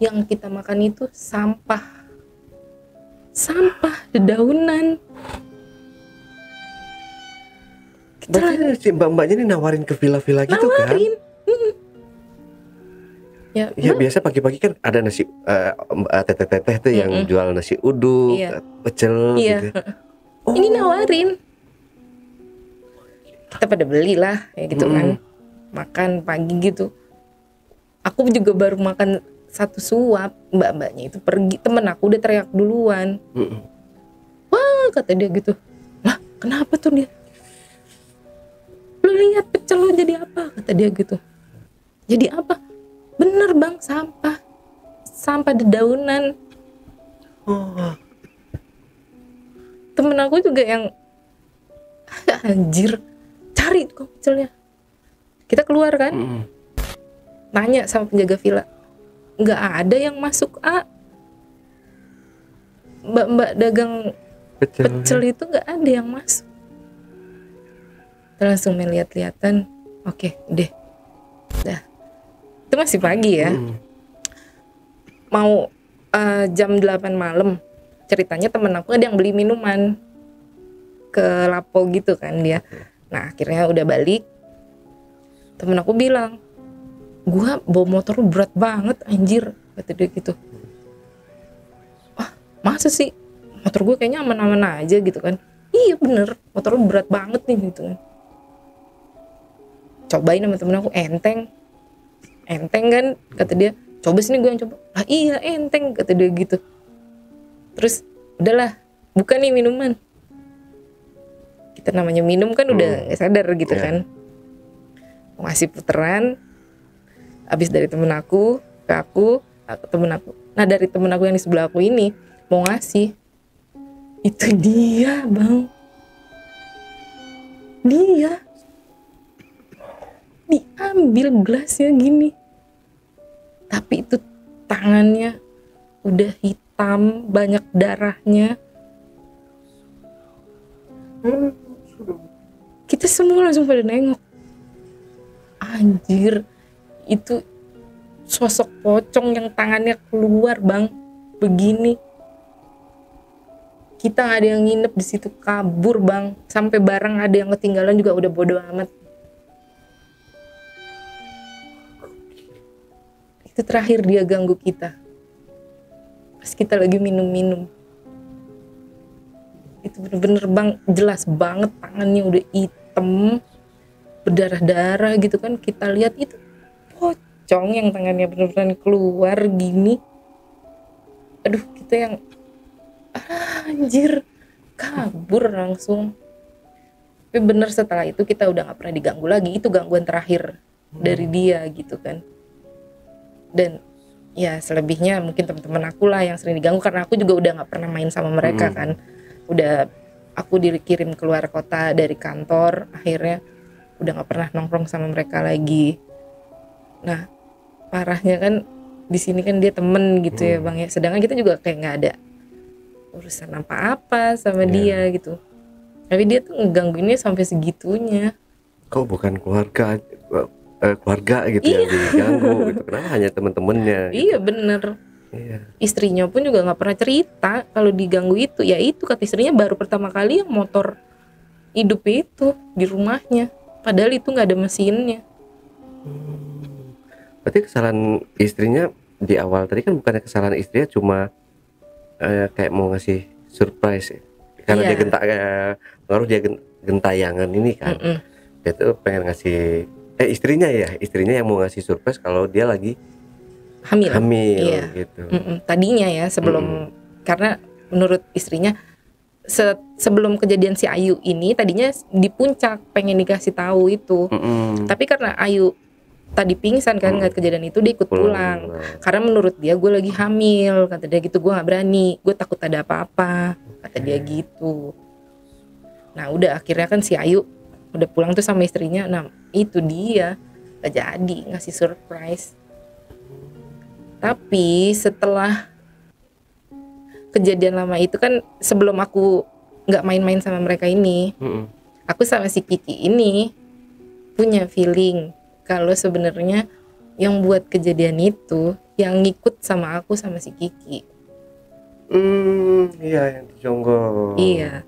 yang kita makan itu sampah dedaunan. Berarti si mbak-mbaknya ini nawarin ke villa-villa gitu kan? Nawarin. Ya, Ya biasa pagi-pagi kan ada nasi teteh-teteh tuh yang jual nasi uduk, Iya. pecel Iya. gitu. Ini nawarin. Kita pada beli lah kayak gitu kan. Makan pagi gitu. Aku juga baru makan satu suap, mbak-mbaknya itu pergi. Temen aku udah teriak duluan. Wah, kata dia gitu. Lah, kenapa tuh dia? Lu lihat pecel lu jadi apa? Kata dia gitu. Jadi apa? Bener bang, sampah dedaunan. Temen aku juga yang anjir, cari kok pecelnya. Kita keluar kan, nanya sama penjaga villa, nggak ada yang masuk mbak-mbak dagang pecel itu nggak ada yang masuk. Kita langsung main lihat-lihatan, oke deh, dah. Itu masih pagi ya, mau jam 8 malam. Ceritanya temen aku ada yang beli minuman ke Lapo gitu kan dia. Nah akhirnya udah balik, temen aku bilang, gua bawa motor lu berat banget anjir, kata dia gitu. Wah masa sih, motor gue kayaknya aman-aman aja gitu kan. Iya bener, motor lu berat banget nih gitu kan. Cobain sama temen aku, enteng kan, kata dia. Coba sini gue yang coba. Ah iya enteng, kata dia gitu. Terus udahlah, buka nih minuman. Kita namanya minum kan udah gak sadar gitu kan. Mau ngasih puteran, abis dari temen aku ke aku temen aku. Nah dari temen aku yang di sebelah aku ini mau ngasih, itu dia bang, dia diambil gelasnya gini, tapi itu tangannya udah hitam, banyak darahnya. Kita semua langsung pada nengok. Anjir, itu sosok pocong yang tangannya keluar bang, begini. Kita nggak ada yang nginep di situ, kabur bang. Sampai barang ada yang ketinggalan juga udah bodo amat. Itu terakhir dia ganggu kita pas kita lagi minum-minum. Itu bener-bener bang, jelas banget tangannya udah hitam, berdarah-darah gitu kan. Kita lihat itu pocong yang tangannya bener-bener keluar gini. Aduh, kita yang anjir, kabur langsung. Tapi bener setelah itu kita udah gak pernah diganggu lagi. Itu gangguan terakhir dari dia gitu kan. Dan ya selebihnya mungkin teman-teman aku lah yang sering diganggu, karena aku juga udah gak pernah main sama mereka kan. Udah aku dikirim keluar kota dari kantor, akhirnya udah gak pernah nongkrong sama mereka lagi. Nah parahnya kan di sini kan dia temen gitu ya bang ya, sedangkan kita juga kayak nggak ada urusan apa-apa sama dia gitu. Tapi dia tuh ngegangguinnya sampai segitunya. Kok bukan keluarga gitu yang diganggu gitu, kenapa hanya temen-temennya gitu. Iya bener. Iya. Istrinya pun juga nggak pernah cerita kalau diganggu itu. Ya itu kata istrinya baru pertama kali yang motor hidup itu di rumahnya, padahal itu nggak ada mesinnya. Berarti kesalahan istrinya di awal tadi kan bukannya kesalahan istrinya, cuma kayak mau ngasih surprise ya? Karena dia pengaruh dia gentayangan ini kan. Dia tuh pengen ngasih istrinya yang mau ngasih surprise kalau dia lagi hamil iya. Gitu. Tadinya ya sebelum karena menurut istrinya sebelum kejadian si Ayu ini tadinya di puncak pengen dikasih tahu itu. Tapi karena Ayu tadi pingsan kan ngeliat kejadian itu, dia ikut pulang. Karena menurut dia gue lagi hamil, kata dia gitu. Gue nggak berani, gue takut ada apa-apa, kata dia gitu. Nah udah akhirnya kan si Ayu udah pulang tuh sama istrinya. Nah itu dia gak jadi ngasih surprise. Tapi setelah kejadian lama itu kan, sebelum aku nggak main-main sama mereka ini, aku sama si Kiki ini punya feeling kalau sebenarnya yang buat kejadian itu yang ngikut sama aku sama si Kiki. Iya, yang di Jonggol. Iya,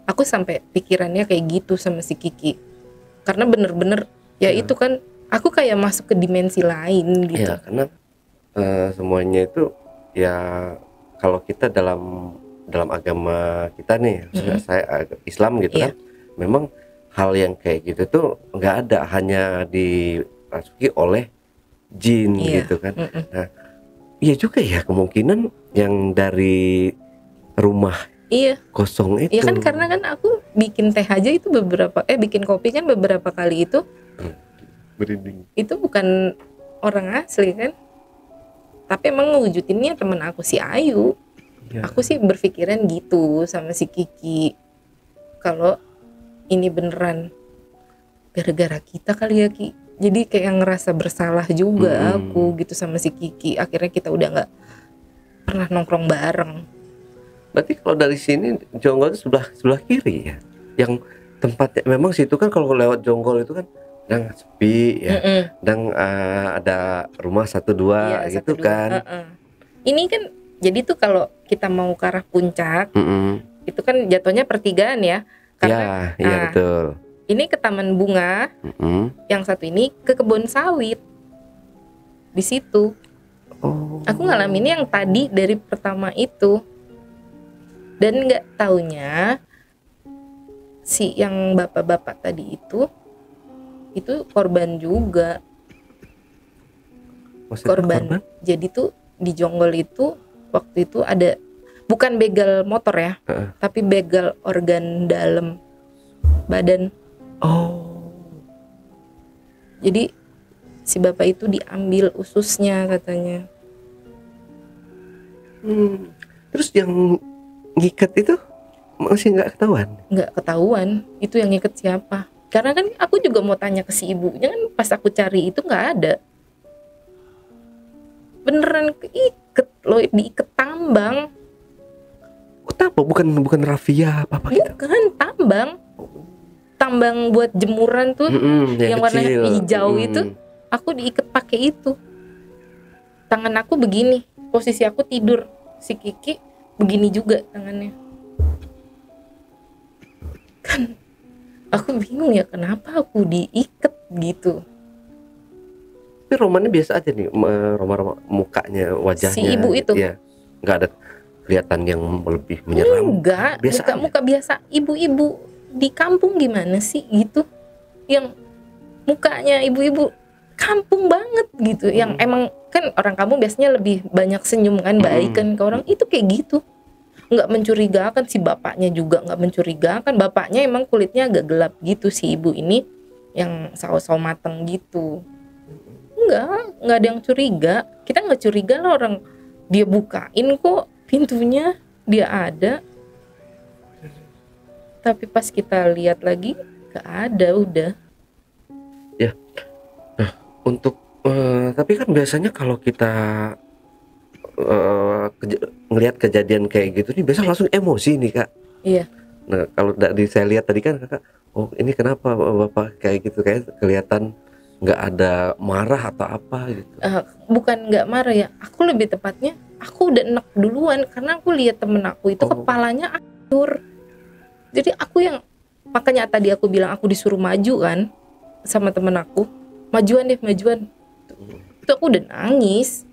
aku sampai pikirannya kayak gitu sama si Kiki, karena bener-bener ya itu kan aku kayak masuk ke dimensi lain gitu. Ya, karena semuanya itu ya, kalau kita dalam agama kita nih, saya Islam gitu kan, memang hal yang kayak gitu tuh nggak ada, hanya dirasuki oleh jin gitu kan. Nah, iya juga ya, kemungkinan yang dari rumah kosong itu. Iya kan, karena kan aku bikin teh aja itu bikin kopi kan beberapa kali itu Berinding. itu bukan orang asli kan, tapi emang ngewujudinnya temen aku si Ayu. Aku sih berpikiran gitu sama si Kiki, kalau ini beneran gara-gara kita kali ya Ki. Jadi kayak ngerasa bersalah juga aku gitu sama si Kiki. Akhirnya kita udah nggak pernah nongkrong bareng. Berarti kalau dari sini Jonggol itu sebelah kiri ya, yang tempatnya memang situ kan, kalau lewat Jonggol itu kan dan sepi ya, dan ada rumah 1-2 gitu 1-2. kan. Ini kan jadi tuh kalau kita mau ke arah puncak, itu kan jatuhnya pertigaan ya. Karena iya betul. Ini ke taman bunga, yang satu ini ke kebun sawit. Di situ. Aku ngalamin yang tadi dari pertama itu. Dan nggak taunya si yang bapak-bapak tadi itu korban juga. Maksudnya korban. Jadi tuh di Jonggol itu waktu itu ada, bukan begal motor ya, tapi begal organ dalam badan. Jadi si bapak itu diambil ususnya katanya. Terus yang ngikat itu masih nggak ketahuan? Nggak ketahuan itu yang ngikat siapa. Karena kan aku juga mau tanya ke si ibunya kan, pas aku cari itu nggak ada. Beneran keiket loh, diiket tambang. Bukan rafia apa gitu? Bukan, tambang buat jemuran tuh, yang warna hijau itu. Aku diiket pakai itu. Tangan aku begini, posisi aku tidur. Si Kiki begini juga tangannya. Kan aku bingung ya, kenapa aku diiket gitu. Tapi romannya biasa aja nih, Roma mukanya, wajahnya. Si ibu itu? Ya, nggak ada kelihatan yang lebih menyeram. Enggak, muka biasa ibu-ibu di kampung gimana sih gitu. Yang mukanya ibu-ibu kampung banget gitu. Yang emang kan orang kampung biasanya lebih banyak senyum kan, baik kan ke orang, itu kayak gitu. Nggak mencurigakan, si bapaknya juga nggak mencurigakan. Bapaknya emang kulitnya agak gelap gitu, si ibu ini yang sawo-sawo mateng gitu. Nggak ada yang curiga. Kita nggak curiga lah, orang dia bukain kok pintunya, dia ada. Tapi pas kita lihat lagi nggak ada, udah. Ya, nah untuk tapi kan biasanya kalau kita ngelihat kejadian kayak gitu nih, biasa langsung emosi nih Kak. Iya. Nah kalau dari saya lihat tadi kan Kakak, oh ini kenapa Bapak kayak gitu, kayak kelihatan nggak ada marah atau apa gitu. Bukan nggak marah ya, aku lebih tepatnya aku udah enek duluan, karena aku lihat temen aku itu kepalanya hancur. Jadi aku yang, makanya tadi aku bilang aku disuruh maju kan sama temen aku, majuan. Itu aku udah nangis,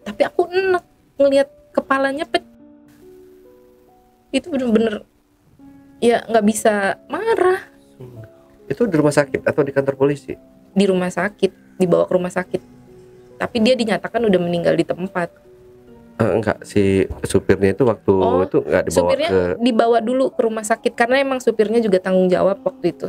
tapi aku enek ngelihat kepalanya pecah. Itu bener-bener ya nggak bisa marah. Itu di rumah sakit atau di kantor polisi? Di rumah sakit, dibawa ke rumah sakit. Tapi dia dinyatakan udah meninggal di tempat. Enggak, si supirnya itu waktu itu enggak dibawa supirnya dibawa dulu ke rumah sakit karena emang supirnya juga tanggung jawab waktu itu.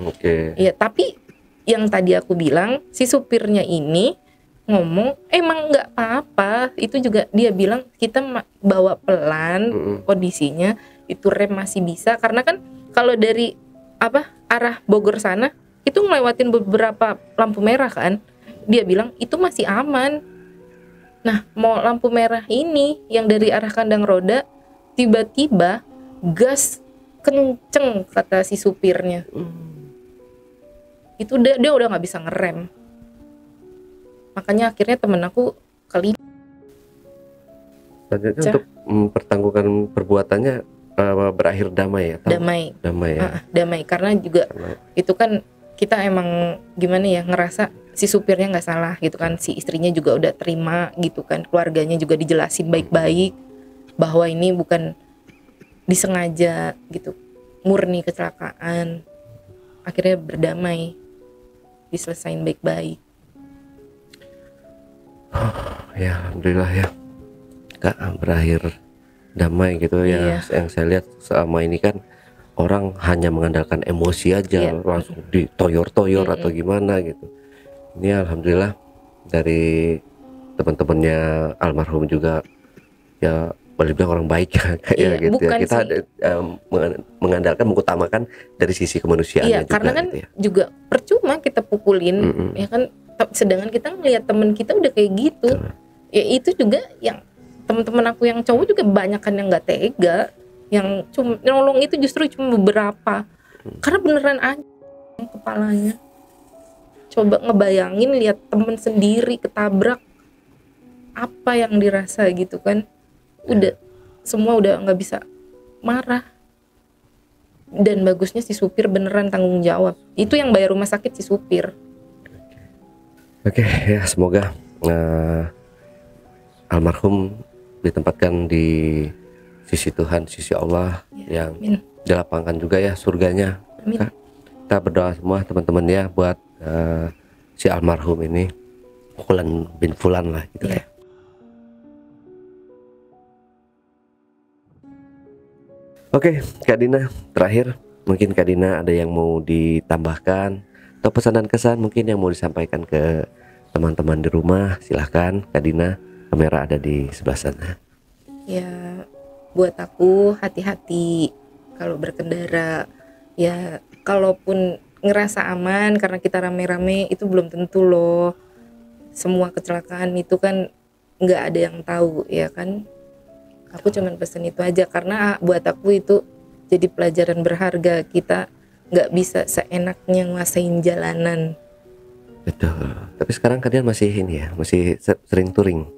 Oke. Iya, tapi yang tadi aku bilang, si supirnya ini ngomong emang nggak apa-apa. Itu juga dia bilang kita bawa pelan, kondisinya itu rem masih bisa, karena kan kalau dari arah Bogor sana itu ngelewatin beberapa lampu merah kan. Dia bilang itu masih aman. Nah, mau lampu merah ini yang dari arah kandang roda, tiba-tiba gas kenceng kata si supirnya. Itu dia udah nggak bisa ngerem. Makanya akhirnya temen aku Selanjutnya untuk mempertanggungan perbuatannya berakhir damai ya? Damai ya? Damai, karena juga itu kan kita emang gimana ya, ngerasa si supirnya nggak salah gitu kan, si istrinya juga udah terima gitu kan, keluarganya juga dijelasin baik-baik bahwa ini bukan disengaja gitu, murni kecelakaan. Akhirnya berdamai, diselesain baik-baik. Ya alhamdulillah ya Kak, berakhir damai gitu ya. Yang saya lihat selama ini kan orang hanya mengandalkan emosi aja, langsung ditoyor-toyor atau gimana gitu. Ini alhamdulillah dari teman-temannya almarhum juga ya, boleh bilang orang baik ya kayak gitu ya. Kita mengandalkan, mengutamakan dari sisi kemanusiaannya juga. Karena kan gitu ya. juga percuma kita pukulin, ya kan. Sedangkan kita ngelihat temen kita udah kayak gitu. Ya itu juga yang teman-teman aku yang cowok juga banyak kan yang nggak tega, yang cuma nolong itu justru cuma beberapa, karena beneran aja kepalanya. Coba ngebayangin lihat temen sendiri ketabrak, apa yang dirasa gitu kan. Udah semua udah nggak bisa marah. Dan bagusnya si supir beneran tanggung jawab. Itu yang bayar rumah sakit si supir. Oke, ya semoga almarhum ditempatkan di sisi Tuhan, sisi Allah yang dilapangkan juga ya surganya. Kita berdoa semua teman-teman ya buat si almarhum ini, Fulan bin Fulan lah gitu ya. Oke, Kak Dina, terakhir mungkin Kak Dina ada yang mau ditambahkan atau pesan dan kesan mungkin yang mau disampaikan ke teman-teman di rumah. Silahkan Kak Dina, kamera ada di sebelah sana. Ya, buat aku hati-hati kalau berkendara. Ya, kalaupun ngerasa aman karena kita rame-rame, itu belum tentu loh. Semua kecelakaan itu kan nggak ada yang tahu ya kan. Aku cuman pesen itu aja, karena buat aku itu jadi pelajaran berharga. Kita nggak bisa seenaknya nguasain jalanan. Betul. Tapi sekarang kalian masih ini ya, masih sering touring?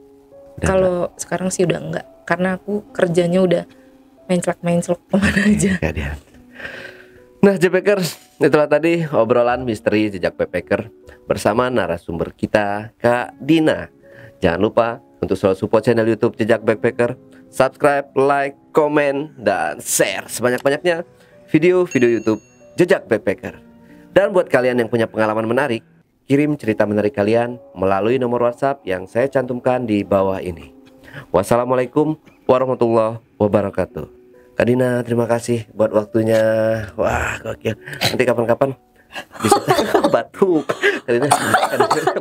Kalau sekarang sih udah enggak, karena aku kerjanya udah menclok kemana aja. Kalian. Nah, Backpackers, itulah tadi obrolan misteri jejak backpacker bersama narasumber kita, Kak Dina. Jangan lupa untuk selalu support channel YouTube Jejak Backpacker, subscribe, like, komen, dan share sebanyak-banyaknya video-video YouTube Jejak Backpacker. Dan buat kalian yang punya pengalaman menarik, kirim cerita menarik kalian melalui nomor WhatsApp yang saya cantumkan di bawah ini. Wassalamualaikum warahmatullahi wabarakatuh. Kak Dina, terima kasih buat waktunya. Wah, gokil. Nanti kapan-kapan bisa batuk. Kak Dina,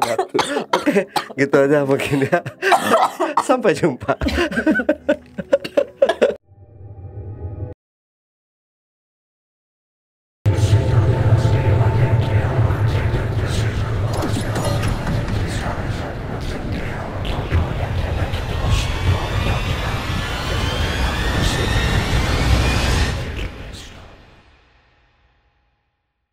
batuk. Oke, gitu aja mungkin ya. Sampai jumpa.